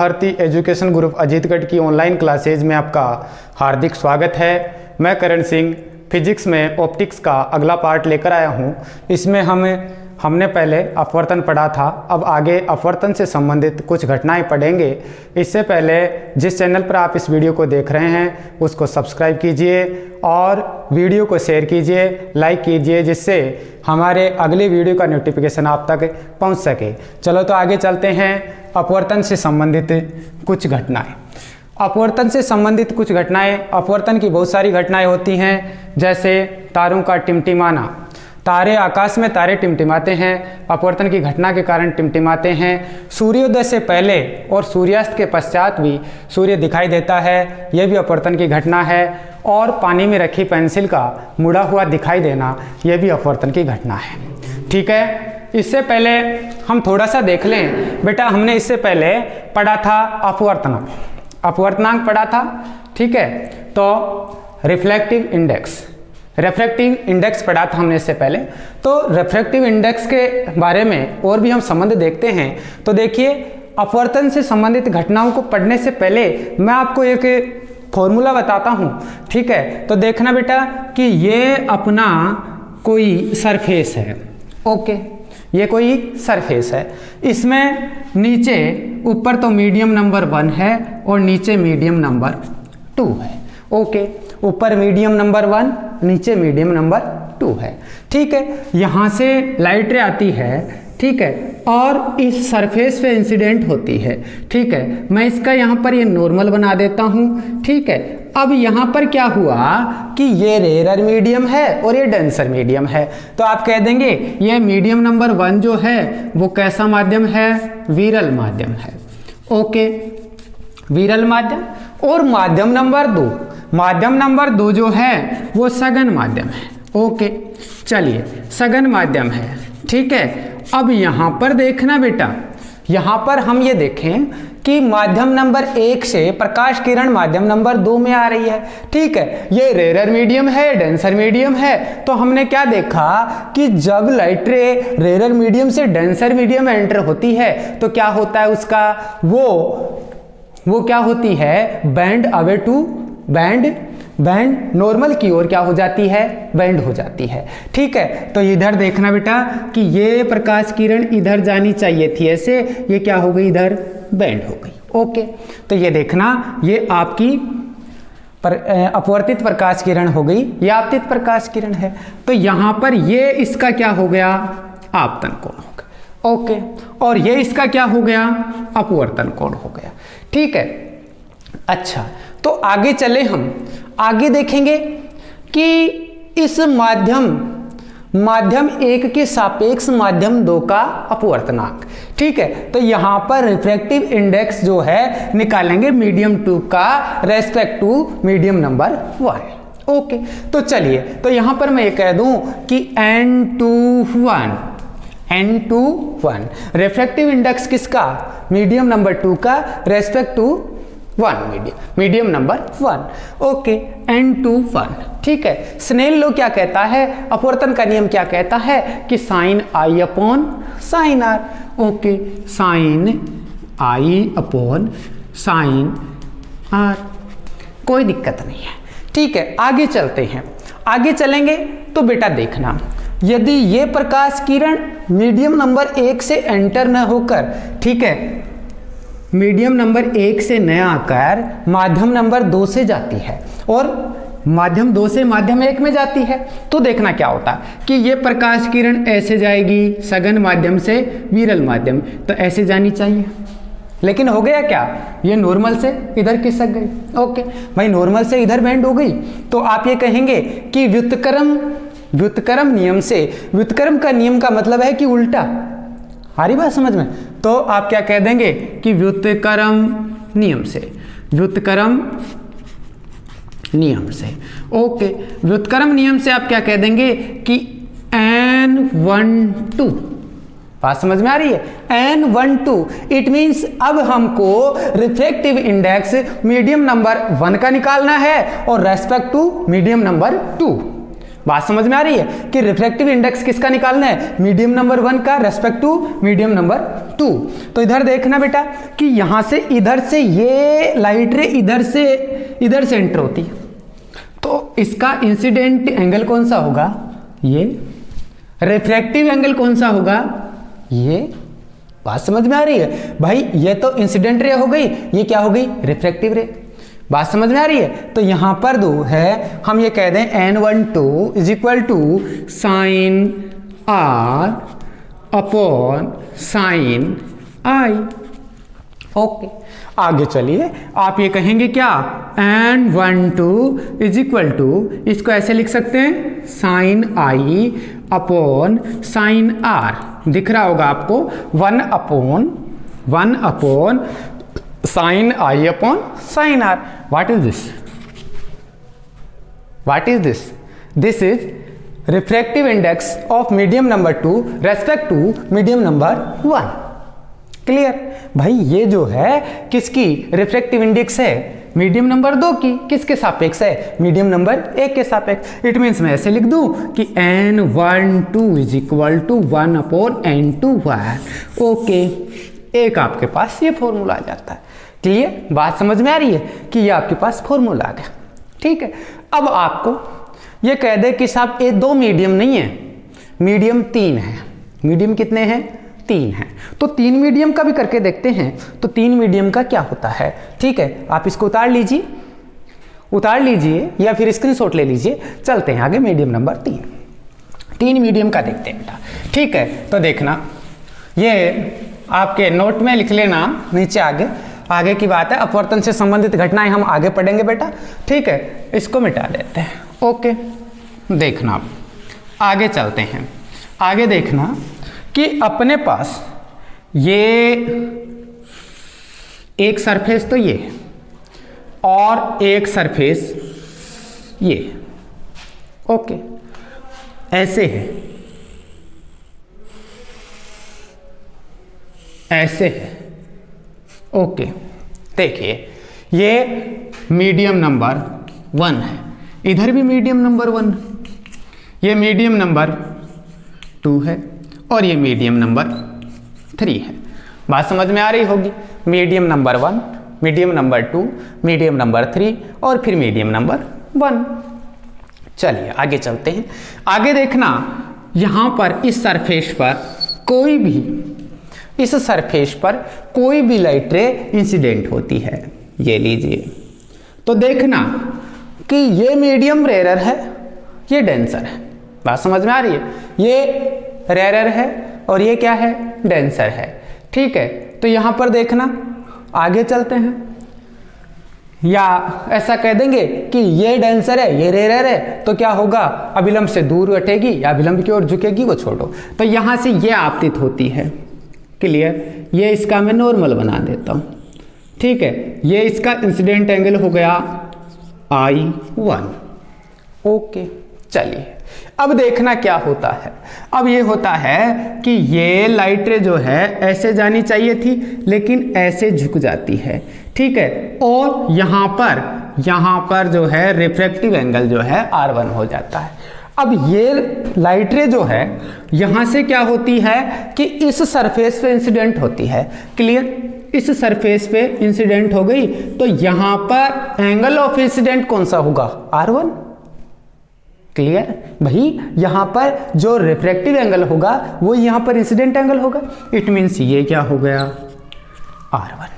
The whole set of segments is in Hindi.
भारती एजुकेशन ग्रुप अजीतगढ़ की ऑनलाइन क्लासेज में आपका हार्दिक स्वागत है। मैं करण सिंह फिजिक्स में ऑप्टिक्स का अगला पार्ट लेकर आया हूं। इसमें हमने पहले अपवर्तन पढ़ा था, अब आगे अपवर्तन से संबंधित कुछ घटनाएं पढ़ेंगे। इससे पहले जिस चैनल पर आप इस वीडियो को देख रहे हैं उसको सब्सक्राइब कीजिए और वीडियो को शेयर कीजिए, लाइक कीजिए, जिससे हमारे अगले वीडियो का नोटिफिकेशन आप तक पहुंच सके। चलो तो आगे चलते हैं। अपवर्तन से संबंधित कुछ घटनाएं। अपवर्तन से संबंधित कुछ घटनाएं, अपवर्तन की बहुत सारी घटनाएं होती हैं, जैसे तारों का टिमटिमाना। तारे आकाश में तारे टिमटिमाते हैं, अपवर्तन की घटना के कारण टिमटिमाते हैं। सूर्योदय से पहले और सूर्यास्त के पश्चात भी सूर्य दिखाई देता है, यह भी अपवर्तन की घटना है। और पानी में रखी पेंसिल का मुड़ा हुआ दिखाई देना, यह भी अपवर्तन की घटना है। ठीक है, इससे पहले हम थोड़ा सा देख लें। बेटा हमने इससे पहले पढ़ा था अपवर्तनांक, अपवर्तनांक पढ़ा था। ठीक है, तो रिफ्लेक्टिव इंडेक्स पढ़ा था हमने इससे पहले। तो रिफ्रैक्टिव इंडेक्स के बारे में और भी हम संबंध देखते हैं। तो देखिए, अपवर्तन से संबंधित घटनाओं को पढ़ने से पहले मैं आपको एक फॉर्मूला बताता हूं। ठीक है, तो देखना बेटा कि ये अपना कोई सरफेस है। ओके, ये कोई सरफेस है। इसमें नीचे ऊपर तो मीडियम नंबर 1 है और नीचे मीडियम नंबर 2 है। ओके, ऊपर मीडियम नंबर 1, नीचे मीडियम नंबर 2 है। ठीक है, यहाँ से लाइट रे आती है। ठीक है, और इस सरफेस पे इंसिडेंट होती है। ठीक है, मैं इसका यहाँ पर ये नॉर्मल बना देता हूँ। ठीक है, अब यहाँ पर क्या हुआ कि ये रेयर मीडियम है और ये डेंसर मीडियम है। तो आप कह देंगे ये मीडियम नंबर 1 जो है वो कैसा माध्यम है? विरल माध्यम है। ओके, विरल माध्यम। और माध्यम नंबर 2 जो है वो सघन माध्यम है। ओके, चलिए सघन माध्यम है। ठीक है, अब यहाँ पर देखना बेटा, यहाँ पर हम ये देखें कि माध्यम नंबर 1 से प्रकाश किरण माध्यम नंबर 2 में आ रही है। ठीक है, ये रेयर मीडियम है, डेंसर मीडियम है। तो हमने क्या देखा कि जब लाइट रे रेयर मीडियम से डेंसर मीडियम में एंटर होती है तो क्या होता है उसका, वो क्या होती है, bend away to bend normal की ओर क्या हो जाती है, बैंड हो जाती है। ठीक है, तो इधर देखना बेटा कि ये प्रकाश किरण इधर जानी चाहिए थी, ऐसे ये क्या हो गई, इधर बैंड हो गई। ओके, तो ये देखना, ये आपकी अपवर्तित प्रकाश किरण हो गई, ये आपतित प्रकाश किरण है। तो यहां पर ये इसका क्या हो गया, आपतन कोण हो गया। ओके, और ये इसका क्या हो गया, अपवर्तन कोण हो गया। ठीक है, अच्छा, तो आगे चले, हम आगे देखेंगे कि इस माध्यम 1 के सापेक्ष माध्यम 2 का अपवर्तनांक। ठीक है, तो यहां पर रिफ्रैक्टिव इंडेक्स जो है निकालेंगे मीडियम 2 का respect to medium number 1। Okay, तो चलिए, तो यहां पर मैं ये कह दूं कि N21 रिफ्रैक्टिव इंडेक्स किसका, मीडियम नंबर 2 का respect to 1 medium number 1। Okay, N21। ठीक है, स्नेल लॉ क्या कहता है, अपवर्तन का नियम क्या कहता है कि sine I upon sine R। Okay, sine I upon sine R, कोई दिक्कत नहीं है। ठीक है, आगे चलते हैं। आगे चलेंगे तो बेटा देखना, यदि ये प्रकाश किरण मीडियम नंबर 1 से एंटर न होकर, ठीक है, मीडियम नंबर 1 से न आकर माध्यम नंबर 2 से जाती है और माध्यम 2 से माध्यम 1 में जाती है, तो देखना क्या होता है कि ये प्रकाश किरण ऐसे जाएगी सघन माध्यम से विरल माध्यम, तो ऐसे जानी चाहिए। लेकिन हो गया क्या, ये नॉर्मल से इधर खिसक गई। ओके भाई, नॉर्मल से इधर बेंड हो गई, तो आप ये कहेंगे कि व्युत्क्रम नियम से, व्युत्क्रम का नियम का मतलब है कि उल्टा। आ रही बात समझ में? तो आप क्या कह देंगे कि व्युत्क्रम नियम से। ओके, व्युत्क्रम नियम से आप क्या कह देंगे कि N12, बात समझ में आ रही है, N12। इट मीन्स अब हमको रिफ्रैक्टिव इंडेक्स मीडियम नंबर 1 का निकालना है और रेस्पेक्ट टू मीडियम नंबर 2। बात समझ में आ रही है कि रिफ्रैक्टिव इंडेक्स किसका निकालना है, मीडियम नंबर 1 का रेस्पेक्ट टू मीडियम नंबर 2। तो इधर देखना बेटा कि यहां से इधर से ये लाइट रे इधर से एंटर होती है, तो इसका इंसिडेंट एंगल कौन सा होगा, ये। रिफ्रैक्टिव एंगल कौन सा होगा, ये। बात समझ में आ रही है भाई, ये तो इंसिडेंट रे हो गई, ये क्या हो गई, रिफ्रैक्टिव रे। बात समझ में आ रही है। तो यहां पर दो है, हम ये कह दें n12 is equal to sine r upon sine i। Okay, आगे चलिए, आप ये कहेंगे क्या, n12 इज इक्वल टू, इसको ऐसे लिख सकते हैं sine i upon sine r, दिख रहा होगा आपको, 1 upon sine i upon sine r। What is this, this is refractive index of medium number 2 respect to medium number 1। Clear भाई, ये जो है किसकी रिफ्रैक्टिव इंडेक्स है, मीडियम नंबर 2 की, किसके सापेक्ष है, मीडियम नंबर 1 के सापेक्ष। इट मीन्स मैं ऐसे लिख दूं कि n12 is equal to 1 upon n21। Okay, एक आपके पास ये फॉर्मूला आ जाता है। क्लियर, बात समझ में आ रही है कि ये आपके पास फॉर्मूला आ गया। ठीक है, अब आपको ये कह दे कि साहब ये 2 मीडियम नहीं है, मीडियम 3 है। मीडियम कितने हैं, 3 है। तो 3 मीडियम का भी करके देखते हैं। तो 3 मीडियम का क्या होता है, ठीक है, आप इसको उतार लीजिए या फिर स्क्रीनशॉट ले लीजिए। चलते हैं आगे, मीडियम नंबर 3 मीडियम का देखते हैं बेटा। ठीक है, तो देखना, ये आपके नोट में लिख लेना नीचे, आगे की बात है, अपवर्तन से संबंधित घटनाएं हम आगे पढ़ेंगे बेटा। ठीक है, इसको मिटा देते हैं। ओके, देखना आगे चलते हैं। आगे देखना कि अपने पास ये एक सरफेस तो ये और एक सरफेस ये, ओके, ऐसे है, ऐसे है। ओके, देखिए ये मीडियम नंबर 1 है, इधर भी मीडियम नंबर 1, ये मीडियम नंबर 2 है और ये मीडियम नंबर 3 है। बात समझ में आ रही होगी, medium number 1, medium number 2, medium number 3 और फिर मीडियम नंबर 1। चलिए आगे चलते हैं। आगे देखना, यहां पर इस सरफेस पर कोई भी लाइट रे इंसिडेंट होती है, ये लीजिए। तो देखना कि ये मीडियम रेयर है, ये डेंसर है। बात समझ में आ रही है, ये रेयर है और ये क्या है, डेंसर है। ठीक है, तो यहां पर देखना, आगे चलते हैं, या ऐसा कह देंगे कि ये डेंसर है, ये रेयर है, तो क्या होगा, अभिलंब से दूर हटेगी या अभिलंब की ओर झुकेगी, वो छोड़ो। तो यहां से ये आपतित होती है। क्लियर, ये इसका मैं नॉर्मल बना देता हूं। ठीक है, ये इसका इंसिडेंट एंगल हो गया I1। ओके, चलिए अब देखना क्या होता है। अब ये होता है कि ये लाइट रे जो है ऐसे जानी चाहिए थी, लेकिन ऐसे झुक जाती है। ठीक है, और यहां पर जो है रिफ्रैक्टिव एंगल जो है R1 हो जाता है। अब ये लाइट रे जो है यहां से क्या होती है कि इस सरफेस पे इंसिडेंट होती है। क्लियर, इस सरफेस पे इंसिडेंट हो गई, तो यहां पर एंगल ऑफ इंसिडेंट कौन सा होगा, R1। क्लियर भाई, यहां पर जो रिफ्रैक्टिव एंगल होगा वो यहां पर इंसिडेंट एंगल होगा। इट मीन्स ये क्या हो गया, R1।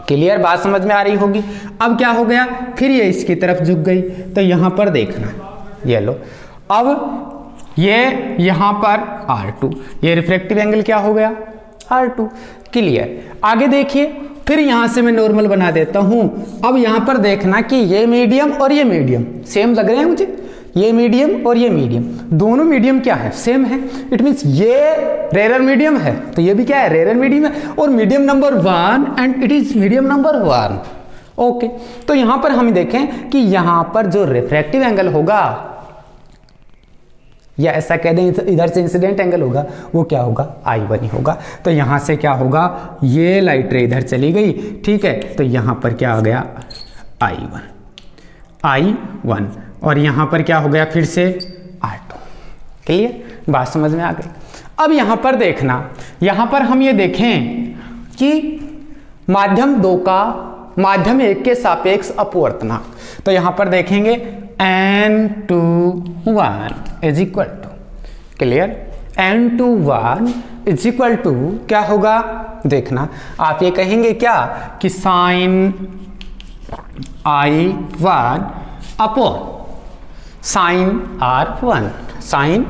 क्लियर, बात समझ में आ रही होगी। अब क्या हो गया, फिर ये इसकी तरफ झुक गई, तो यहां पर देखना, ये लो, अब ये यहां पर R2, ये रिफ्रैक्टिव एंगल क्या हो गया, R2। क्लियर, आगे देखिए, फिर यहां से मैं नॉर्मल बना देता हूं। अब यहां पर देखना कि ये मीडियम और ये मीडियम सेम लग रहे हैं मुझे, ये मीडियम और ये मीडियम, दोनों मीडियम क्या है, सेम है। इट मीन्स ये रेयर मीडियम है, तो ये भी क्या है, रेयर मीडियम है, और medium number 1 and it is medium number 1। Okay, तो यहां पर हम देखें कि यहां पर जो रिफ्रैक्टिव एंगल होगा, या ऐसा कह दें इधर से इंसिडेंट एंगल होगा, वो क्या होगा, I1 ही होगा। तो यहां से क्या होगा, ये लाइट रे इधर चली गई। ठीक है, तो यहां पर क्या आ गया, I1। और यहाँ पर क्या हो गया फिर से R2। क्लियर, बात समझ में आ गई। अब यहाँ पर देखना, यहाँ पर हम ये देखें कि माध्यम 2 का माध्यम 1 के सापेक्ष अपवर्तनांक, तो यहाँ पर देखेंगे n/1 is equal to, clear, n/1 is equal to क्या होगा, देखना आप ये कहेंगे क्या कि sine I1 upon sine R1, sine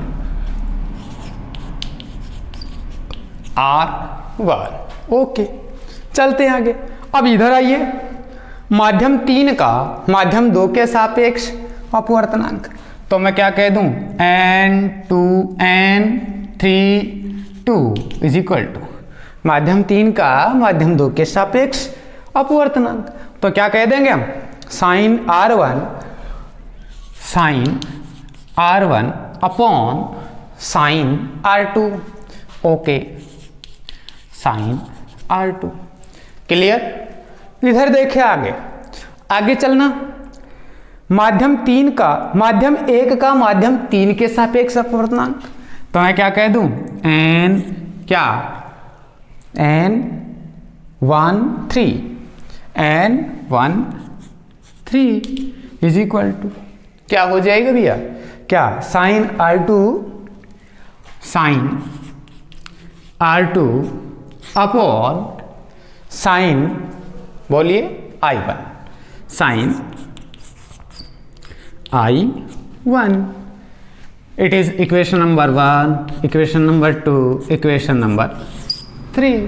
R1। Okay, चलते हैं आगे। अब इधर आइए, माध्यम 3 का माध्यम 2 के सापेक्ष अपवर्तनांक, तो मैं क्या कह दूं, n/n/3/2 इज इक्वल टू माध्यम 3 का माध्यम 2 के सापेक्ष अपवर्तनांक, तो क्या कह देंगे हम, sine R1 upon sine R2। Okay, sine R2। Clear, इधर देखिए आगे चलना, माध्यम 3 का माध्यम 1 का माध्यम 3 के सापेक्ष अपवर्तनांक, तो मैं क्या कह दूं, n/1/3 इज इक्वल टू क्या हो जाएगा भैया, क्या साइन R2 अपॉन साइन, बोलिए I1, sine I1। It is equation number 1, equation number 2, equation number 3।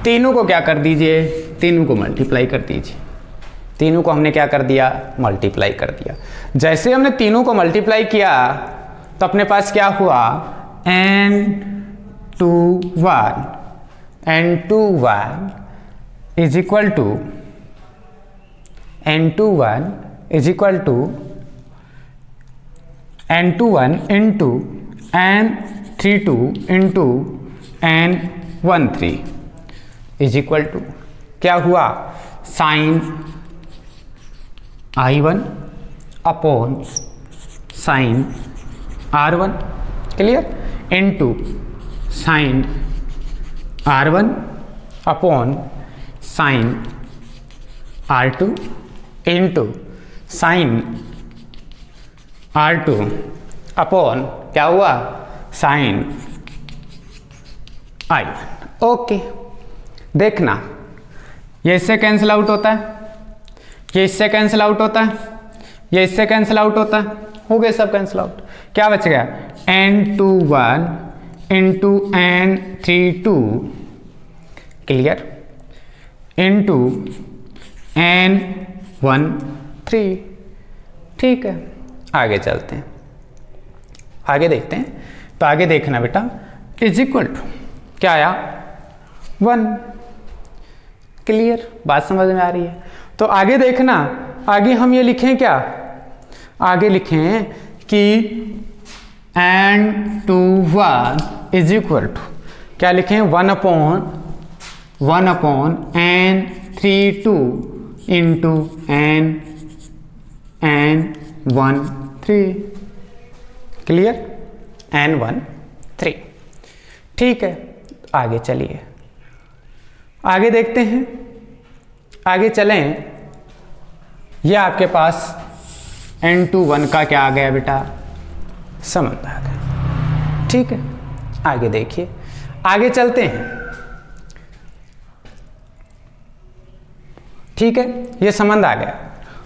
तीनों को क्या कर दीजिए, तीनों को मल्टीप्लाई कर दीजिए। तीनों को हमने क्या कर दिया, मल्टीप्लाई कर दिया। जैसे हमने तीनों को मल्टीप्लाई किया तो अपने पास क्या हुआ, n/1 is equal to n/1 into n/32 into n/13 is equal to क्या हुआ, sine I1 upon sine R1, clear, into sine R1 upon sine R2 into sine R2 upon क्या हुआ, साइन I1। ओके, देखना ये इससे कैंसिल आउट होता है, ये इससे कैंसिल आउट होता है, ये इससे कैंसिल आउट होता है, हो गए सब कैंसिल आउट। क्या बच गया, n/1 into n/32, clear, into n/13। ठीक है, आगे चलते हैं, आगे देखते हैं। तो आगे देखना बेटा, इज इक्वल टू क्या आया, 1। क्लियर, बात समझ में आ रही है। तो आगे देखना, आगे हम ये लिखें क्या, आगे लिखें कि n/1 इज इक्वल टू क्या लिखें, 1 upon n/32 into n/13, clear, n/13। ठीक है, आगे चलिए, आगे देखते हैं, आगे चलें। ये आपके पास n/1 का क्या आ गया बेटा, संबंध आ गया। ठीक है, आगे देखिए, आगे चलते हैं। ठीक है, ये संबंध आ गया।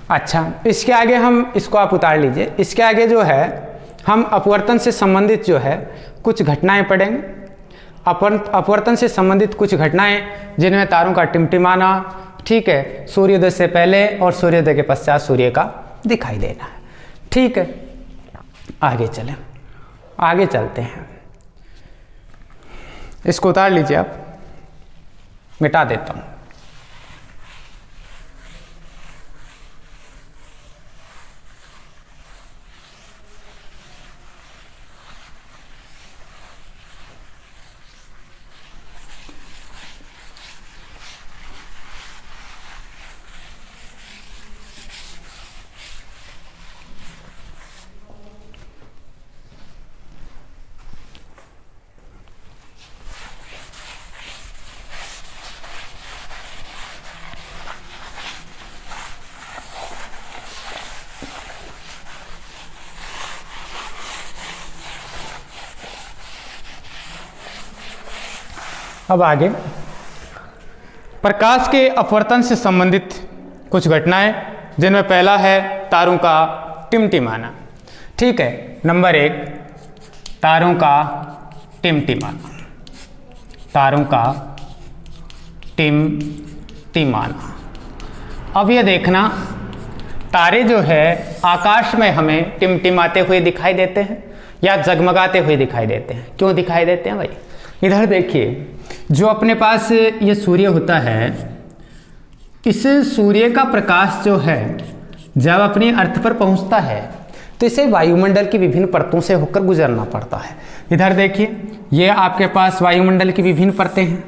अच्छा, इसके आगे हम इसको आप उतार लीजिए। इसके आगे जो है हम अपवर्तन से संबंधित जो है कुछ घटनाएं पढ़ेंगे। अपवर्तन से संबंधित कुछ घटनाएं जिनमें तारों का टिमटिमाना, ठीक है, सूर्योदय से पहले और सूर्योदय के पश्चात सूर्य का दिखाई देना है। ठीक है, आगे चलें, आगे चलते हैं। इसको उतार लीजिए, आप मिटा देता हूं। अब आगे प्रकाश के अपवर्तन से संबंधित कुछ घटनाएं, जिनमें पहला है तारों का टिमटिमाना। ठीक है, नंबर 1 तारों का टिमटिमाना। तारों का टिमटिमाना। अब ये देखना, तारे जो है आकाश में हमें टिमटिमाते हुए दिखाई देते हैं या जगमगाते हुए दिखाई देते हैं। क्यों दिखाई देते हैं भाई? इधर देखिए, जो अपने पास ये सूर्य होता है, इस सूर्य का प्रकाश जो है जब अपनी अर्थ पर पहुंचता है तो इसे वायुमंडल की विभिन्न परतों से होकर गुजरना पड़ता है। इधर देखिए, ये आपके पास वायुमंडल की विभिन्न परतें हैं।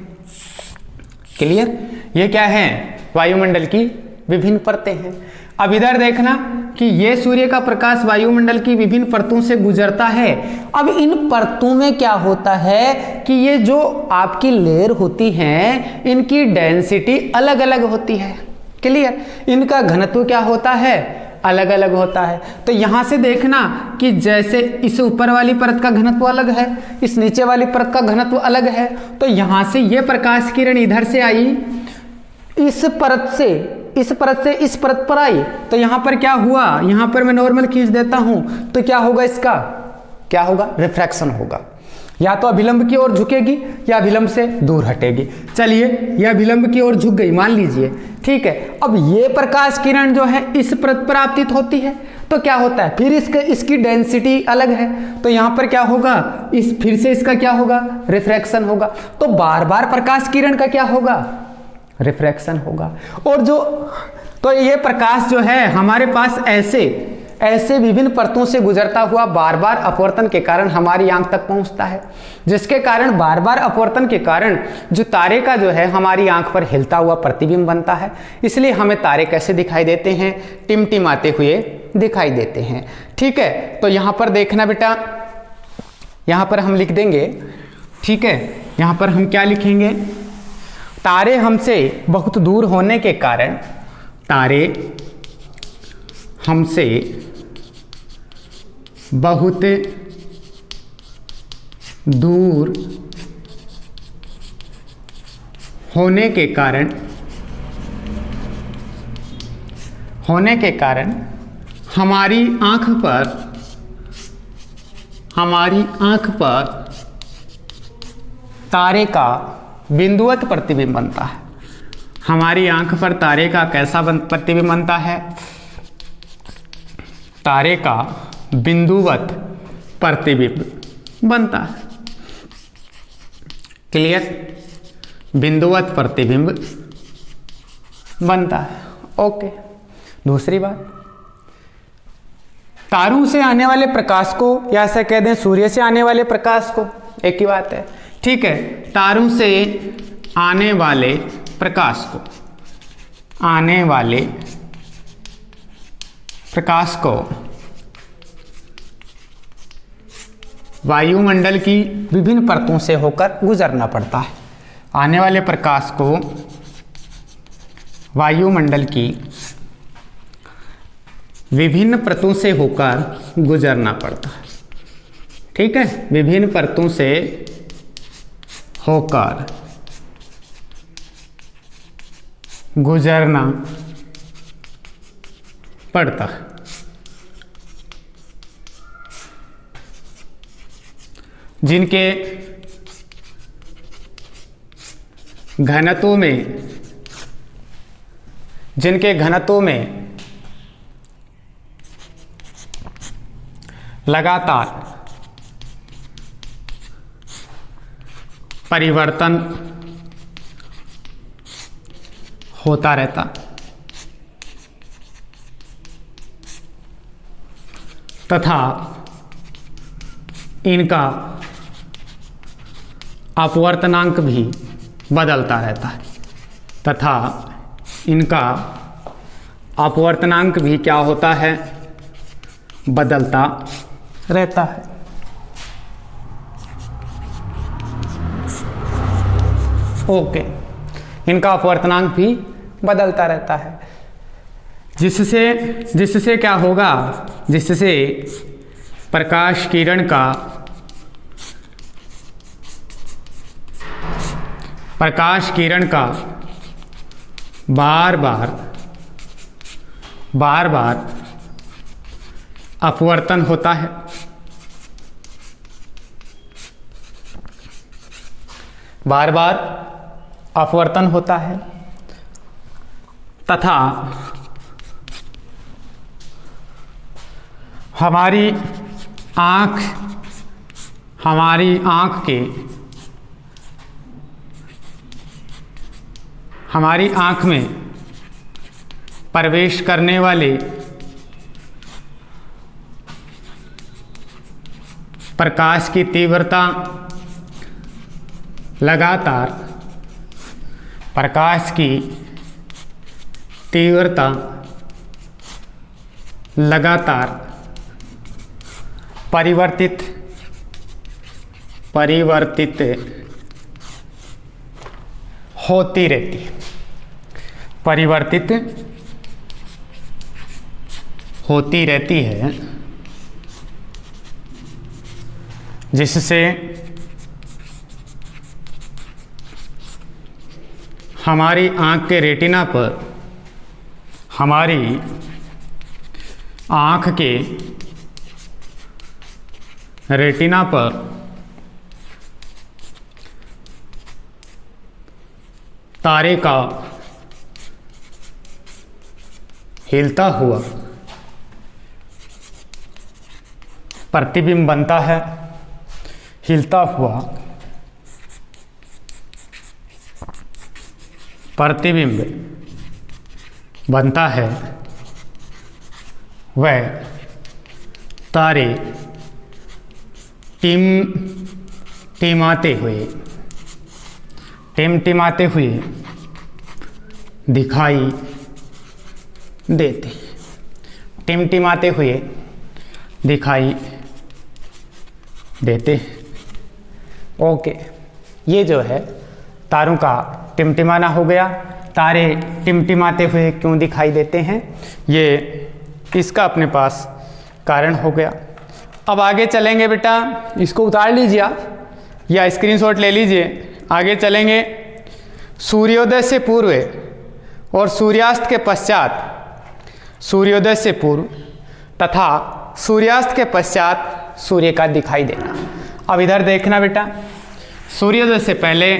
क्लियर? ये क्या है? वायुमंडल की विभिन्न परतें हैं। अब इधर देखना कि ये सूर्य का प्रकाश वायुमंडल की विभिन्न परतों से गुजरता है। अब इन परतों में क्या होता है कि ये जो आपकी लेयर होती हैं, इनकी डेंसिटी अलग अलग होती है। क्लियर? इनका घनत्व क्या होता है? अलग अलग होता है। तो यहां से देखना कि जैसे इस ऊपर वाली परत का घनत्व अलग है, इस नीचे वाली परत का घनत्व अलग है। तो यहां से ये प्रकाश किरण इधर से आई, इस परत से इस परत पर आई, तो यहां पर क्या हुआ? यहां पर मैं नॉर्मल खींच देता हूं, तो क्या होगा? इसका क्या होगा? रिफ्रैक्शन होगा। या तो अभिलंब की ओर झुकेगी या अभिलंब से दूर हटेगी। चलिए, यह अभिलंब की ओर झुक गई मान लीजिए। ठीक है, अब ये प्रकाश किरण जो है इस परत पर आपतित होती है, तो क्या होता है? फिर इसकी डेंसिटी अलग है, तो यहां पर क्या होगा? फिर से इसका क्या होगा? रिफ्रैक्शन होगा। तो बार बार प्रकाश किरण का क्या होगा? रिफ्रैक्शन होगा। और तो ये प्रकाश जो है हमारे पास ऐसे विभिन्न परतों से गुजरता हुआ बार बार अपवर्तन के कारण हमारी आंख तक पहुंचता है, जिसके कारण बार बार अपवर्तन के कारण जो तारे का जो है हमारी आंख पर हिलता हुआ प्रतिबिंब बनता है। इसलिए हमें तारे कैसे दिखाई देते हैं? टिमटिमाते हुए दिखाई देते हैं। ठीक है, तो यहां पर देखना बेटा, यहां पर हम लिख देंगे। ठीक है, यहां पर हम क्या लिखेंगे? तारे हमसे बहुत दूर होने के कारण, तारे हमसे बहुत दूर होने के कारण हमारी आंख पर तारे का बिंदुवत प्रतिबिंब बनता है। हमारी आंख पर तारे का कैसा प्रतिबिंब बनता है? तारे का बिंदुवत प्रतिबिंब बनता है। क्लियर? बिंदुवत प्रतिबिंब बनता है। ओके, दूसरी बात, तारों से आने वाले प्रकाश को या ऐसा कह दें सूर्य से आने वाले प्रकाश को, एक ही बात है। ठीक है, तारों से आने वाले प्रकाश को वायुमंडल की विभिन्न परतों से होकर गुजरना पड़ता है। आने वाले प्रकाश को वायुमंडल की विभिन्न परतों से होकर गुजरना पड़ता है। ठीक है, विभिन्न परतों से होकर गुजरना पड़ता है। जिनके घनत्व में लगातार परिवर्तन होता रहता तथा इनका अपवर्तनांक भी बदलता रहता है क्या होता है? बदलता रहता है। ओके, इनका अपवर्तनांक भी बदलता रहता है, जिससे क्या होगा? जिससे प्रकाश किरण का प्रकाश किरण का बार बार अपवर्तन होता है। बार बार अपवर्तन होता है तथा हमारी आँख में प्रवेश करने वाले प्रकाश की तीव्रता लगातार परिवर्तित होती रहती है। परिवर्तित होती रहती है, जिससे हमारी आँख के रेटिना पर, हमारी आँख के रेटिना पर तारे का हिलता हुआ प्रतिबिंब बनता है। हिलता हुआ प्रतिबिंब बनता है। वह तारे टिमटिमाते हुए दिखाई देते। टिमटिमाते हुए दिखाई देते। ओके, ये जो है तारों का टिमटिमाना हो गया। तारे टिमटिमाते हुए क्यों दिखाई देते हैं, ये इसका अपने पास कारण हो गया। अब आगे चलेंगे बेटा, इसको उतार लीजिए आप या स्क्रीनशॉट ले लीजिए। आगे चलेंगे। सूर्योदय से पूर्व और सूर्यास्त के पश्चात, सूर्योदय से पूर्व तथा सूर्यास्त के पश्चात सूर्य का दिखाई देना। अब इधर देखना बेटा, सूर्योदय से पहले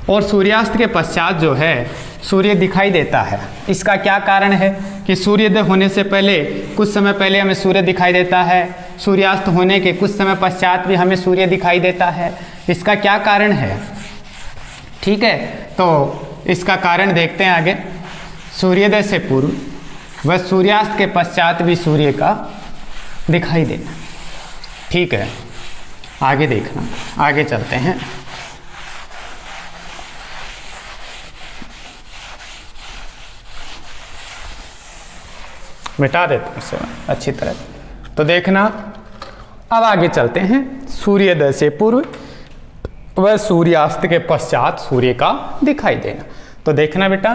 और सूर्यास्त के पश्चात जो है सूर्य दिखाई देता है। इसका क्या कारण है कि सूर्योदय होने से पहले कुछ समय पहले हमें सूर्य दिखाई देता है, सूर्यास्त होने के कुछ समय पश्चात भी हमें सूर्य दिखाई देता है। इसका क्या कारण है? ठीक है, तो इसका कारण देखते हैं आगे। सूर्योदय से पूर्व व सूर्यास्त के पश्चात भी सूर्य का दिखाई देना। ठीक है, आगे देखना, आगे चलते हैं। मिटा देता हूँ इसे अच्छी तरह। तो देखना, अब आगे चलते हैं। सूर्योदय से पूर्व व सूर्यास्त के पश्चात सूर्य का दिखाई देना। तो देखना बेटा,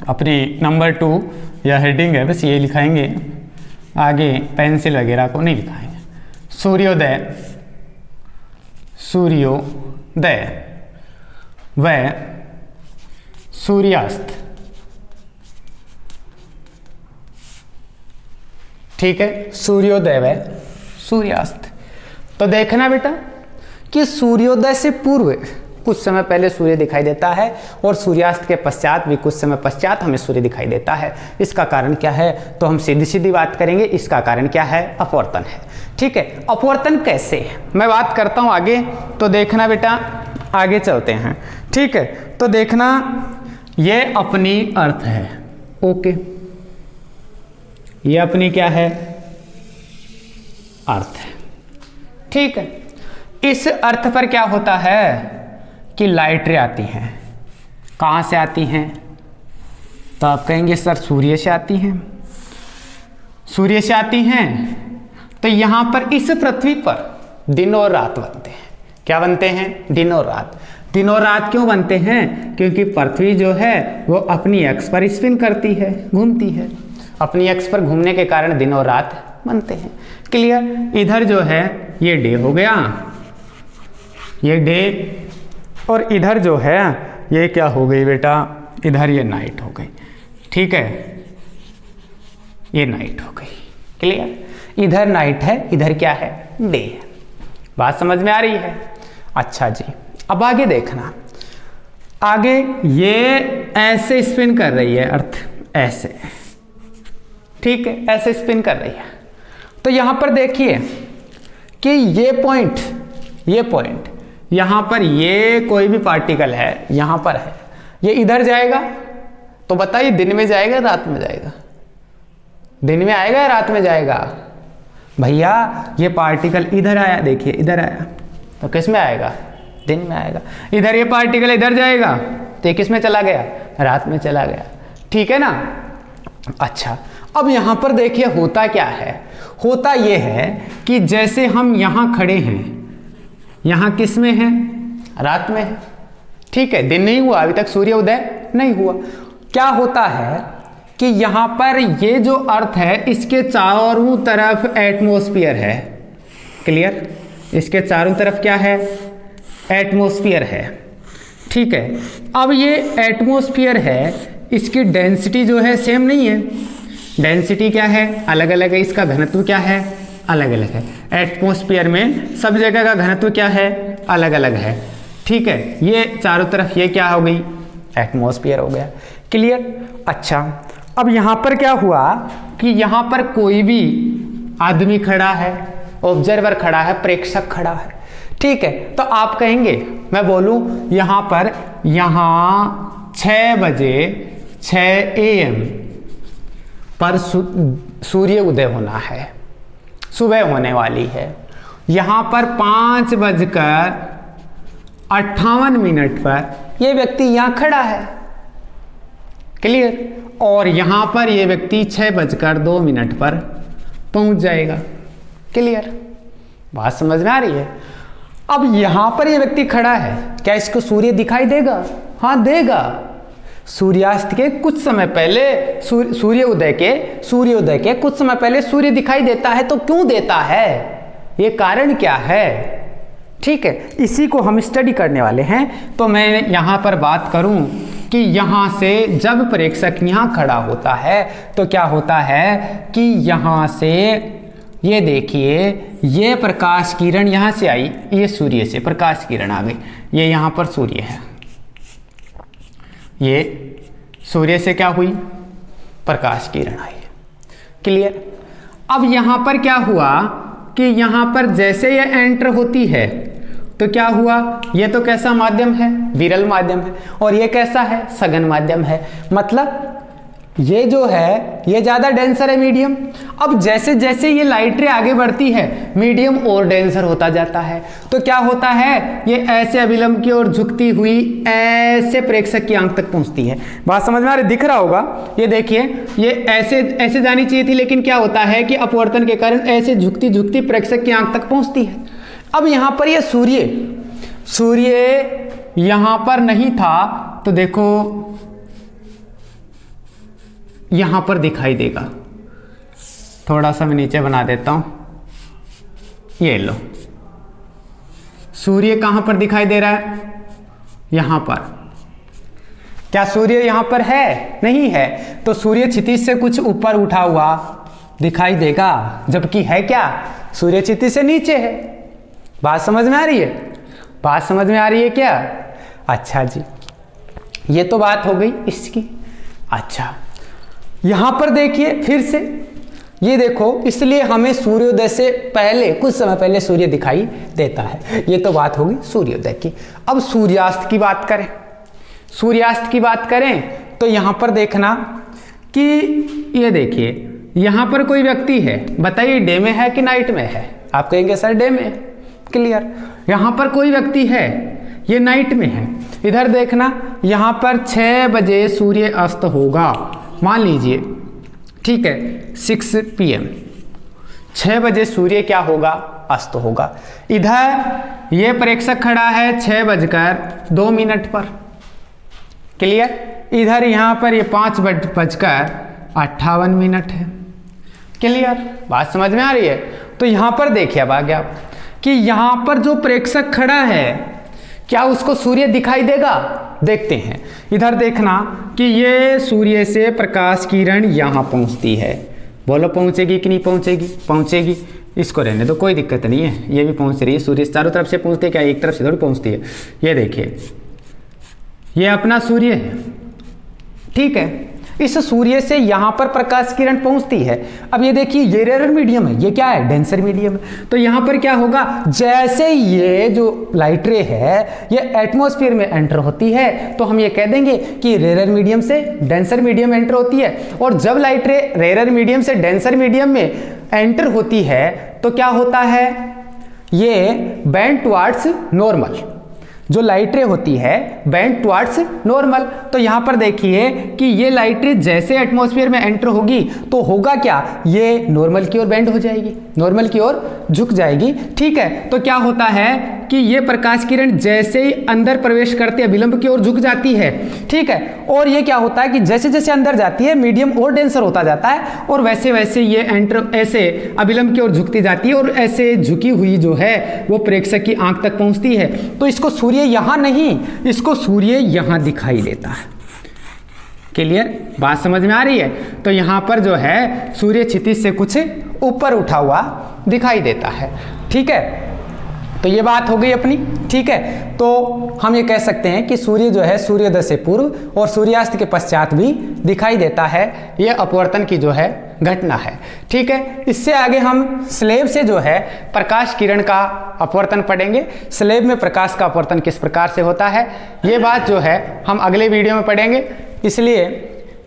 अपनी नंबर 2 या हेडिंग है बस ये लिखाएंगे, आगे पेंसिल वगैरह को नहीं लिखाएंगे। सूर्योदय, सूर्योदय व सूर्यास्त। ठीक है, सूर्योदय व सूर्यास्त। तो देखना बेटा कि सूर्योदय से पूर्व कुछ समय पहले सूर्य दिखाई देता है और सूर्यास्त के पश्चात भी कुछ समय पश्चात हमें सूर्य दिखाई देता है। इसका कारण क्या है? तो हम सीधी सीधी बात करेंगे। इसका कारण क्या है? अपवर्तन है। ठीक है, अपवर्तन कैसे है मैं बात करता हूं आगे। तो देखना बेटा, आगे चलते हैं। ठीक है, तो देखना, ये अपनी अर्थ है। ओके, ये अपनी क्या है? अर्थ है। ठीक है, इस अर्थ पर क्या होता है कि लाइटें आती हैं। कहाँ से आती हैं? तो आप कहेंगे सर सूर्य से आती हैं। सूर्य से आती हैं तो यहाँ पर इस पृथ्वी पर दिन और रात बनते हैं। क्या बनते हैं? दिन और रात। दिन और रात क्यों बनते हैं? क्योंकि पृथ्वी जो है वो अपनी अक्ष पर स्पिन करती है, घूमती है। अपनी अक्ष पर घूमने के कारण दिन और रात बनते हैं। क्लियर? इधर जो है ये डे हो गया, ये डे और इधर जो है ये क्या हो गई बेटा, इधर ये नाइट हो गई, ठीक है, ये नाइट हो गई। क्लियर, इधर नाइट है, इधर क्या है, डे है। बात समझ में आ रही है? अच्छा जी, अब आगे देखना, आगे ये ऐसे स्पिन कर रही है अर्थ, ऐसे, ठीक है, ऐसे स्पिन कर रही है। तो यहां पर देखिए कि ये पॉइंट यहां पर ये कोई भी पार्टिकल है, यहां पर है, ये इधर जाएगा, तो बताइए दिन में जाएगा रात में जाएगा? दिन में आएगा या रात में जाएगा? भैया ये पार्टिकल इधर आया, देखिए इधर आया, तो किस में आएगा, दिन में आएगा। इधर ये पार्टिकल इधर जाएगा, तो किस में चला गया, रात में चला गया, ठीक है ना। अच्छा, अब यहां पर देखिए होता क्या है, होता ये है कि जैसे हम यहां खड़े हैं, यहां किस में है, रात में है, ठीक है, दिन नहीं हुआ अभी तक, सूर्य उदय नहीं हुआ। क्या होता है कि यहां पर ये जो अर्थ है इसके चारों तरफ एटमॉस्फेयर है। क्लियर, इसके चारों तरफ क्या है, एटमॉस्फेयर है, ठीक है। अब ये एटमॉस्फेयर है, इसकी डेंसिटी जो है सेम नहीं है, डेंसिटी क्या है, अलग अलग है, इसका घनत्व क्या है, अलग अलग है। एटमॉस्फेयर में सब जगह का घनत्व क्या है, अलग अलग है, ठीक है। ये चारों तरफ ये क्या हो गई, एटमॉस्फेयर हो गया। क्लियर। अच्छा, अब यहां पर क्या हुआ कि यहां पर कोई भी आदमी खड़ा है, ऑब्जर्वर खड़ा है, प्रेक्षक खड़ा है, ठीक है। तो आप कहेंगे, मैं बोलूं यहां पर, यहां 6 बजे 6 AM पर सूर्य उदय होना है, सुबह होने वाली है। यहां पर 5:58 पर यह व्यक्ति यहां खड़ा है। क्लियर। और यहां पर यह व्यक्ति 6:02 पर पहुंच जाएगा। क्लियर, बात समझ में आ रही है? अब यहां पर यह व्यक्ति खड़ा है, क्या इसको सूर्य दिखाई देगा? हाँ देगा। सूर्यास्त के कुछ समय पहले, सूर्योदय के कुछ समय पहले सूर्य दिखाई देता है। तो क्यों देता है, ये कारण क्या है? ठीक है, इसी को हम स्टडी करने वाले हैं। तो मैं यहां पर बात करूं कि यहां से जब प्रेक्षक यहां खड़ा होता है तो क्या होता है कि यहां से ये देखिए, ये प्रकाश किरण यहां से आई, ये सूर्य से प्रकाश किरण आ गई, ये यहां पर सूर्य है, ये सूर्य से क्या हुई, प्रकाश किरण आई। क्लियर। अब यहां पर क्या हुआ कि यहां पर जैसे ये एंटर होती है तो क्या हुआ, ये तो कैसा माध्यम है, विरल माध्यम है, और ये कैसा है, सघन माध्यम है। मतलब ये जो है ये ज्यादा डेंसर है, मीडियम। अब जैसे जैसे ये लाइट रे आगे बढ़ती है, मीडियम और डेंसर होता जाता है। तो क्या होता है, ये ऐसे अभिलंब की ओर झुकती हुई ऐसे प्रेक्षक की आंख तक पहुंचती है। बात समझ में आ रही, दिख रहा होगा, ये देखिए, ये ऐसे ऐसे जानी चाहिए थी, लेकिन क्या होता है कि अपवर्तन के कारण ऐसे झुकती झुकती प्रेक्षक की आंख तक पहुंचती है। अब यहां पर ये सूर्य यहां पर नहीं था, तो देखो यहां पर दिखाई देगा। थोड़ा सा मैं नीचे बना देता हूं, ये लो, सूर्य कहां पर दिखाई दे रहा है, यहां पर। क्या सूर्य यहां पर है? नहीं है। तो सूर्य क्षितिज से कुछ ऊपर उठा हुआ दिखाई देगा, जबकि है क्या, सूर्य क्षितिज से नीचे है। बात समझ में आ रही है? बात समझ में आ रही है क्या? अच्छा जी, ये तो बात हो गई इसकी। अच्छा, यहां पर देखिए फिर से, ये देखो, इसलिए हमें सूर्योदय से पहले, कुछ समय पहले सूर्य दिखाई देता है। ये तो बात होगी सूर्योदय की। अब सूर्यास्त की बात करें, सूर्यास्त की बात करें तो यहां पर देखना कि ये देखिए, यहां पर कोई व्यक्ति है, बताइए डे में है कि नाइट में है? आप कहेंगे सर डे में। क्लियर। यहां पर कोई व्यक्ति है, ये नाइट में है। इधर देखना, यहां पर 6 बजे सूर्य अस्त होगा, मान लीजिए, ठीक है, 6 PM, 6 बजे सूर्य क्या होगा, अस्त होगा। इधर ये प्रेक्षक खड़ा है 6:02 पर। क्लियर। इधर यहां पर ये 5:58 है। क्लियर, बात समझ में आ रही है? तो यहां पर देखिए, अब आ गया कि यहां पर जो प्रेक्षक खड़ा है, क्या उसको सूर्य दिखाई देगा? देखते हैं। इधर देखना कि ये सूर्य से प्रकाश किरण यहाँ पहुँचती है, बोलो पहुँचेगी कि नहीं पहुँचेगी? पहुँचेगी। इसको रहने दो, कोई दिक्कत नहीं है, ये भी पहुँच रही है। सूर्य चारों तरफ से पहुँचती है क्या? एक तरफ से थोड़ी पहुँचती है। ये देखिए, ये अपना सूर्य है, ठीक है। इस सूर्य से यहाँ पर प्रकाश किरण पहुँचती है। अब ये देखिए, ये रेयर मीडियम है, ये क्या है? डेंसर मीडियम है। तो यहाँ पर क्या होगा, जैसे ये जो लाइट रे है ये एटमॉस्फेयर में एंटर होती है तो हम ये कह देंगे कि रेयर मीडियम से डेंसर मीडियम एंटर होती है। और जब लाइट रे रेयर मीडियम से डेंसर मीडियम में एंटर होती है तो क्या होता है, ये बेंड टुवर्ड्स नॉर्मल। जो लाइट रे होती है बेंड टुवर्ड्स नॉर्मल। तो यहाँ पर देखिए कि ये लाइट रे जैसे एटमॉस्फेयर में एंटर होगी तो होगा क्या, ये नॉर्मल की ओर बेंड हो जाएगी, नॉर्मल की ओर झुक जाएगी, ठीक है। तो क्या होता है कि ये प्रकाश किरण जैसे ही अंदर प्रवेश करते हैं विलंब की ओर झुक जाती है, ठीक है। और ये क्या होता है कि जैसे जैसे अंदर जाती है मीडियम और डेंसर होता जाता है और वैसे वैसे ये एंटर ऐसे अविलंब की ओर झुकती जाती है और ऐसे झुकी हुई जो है वो प्रेक्षक की आंख तक पहुंचती है। तो इसको सूर्य यहां नहीं, इसको सूर्य यहां दिखाई देता है। क्लियर? बात समझ में आ रही है? तो यहां पर जो है सूर्य क्षितिज से कुछ ऊपर उठा हुआ दिखाई देता है, ठीक है। तो ये बात हो गई अपनी, ठीक है। तो हम ये कह सकते हैं कि सूर्य जो है सूर्योदय से पूर्व और सूर्यास्त के पश्चात भी दिखाई देता है। ये अपवर्तन की जो है घटना है, ठीक है। इससे आगे हम स्लेब से जो है प्रकाश किरण का अपवर्तन पढ़ेंगे। स्लेब में प्रकाश का अपवर्तन किस प्रकार से होता है, ये बात जो है हम अगले वीडियो में पढ़ेंगे। इसलिए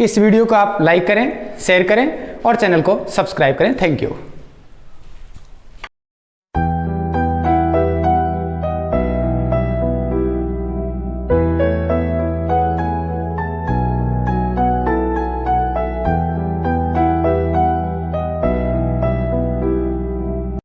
इस वीडियो को आप लाइक करें, शेयर करें और चैनल को सब्सक्राइब करें। Thank you.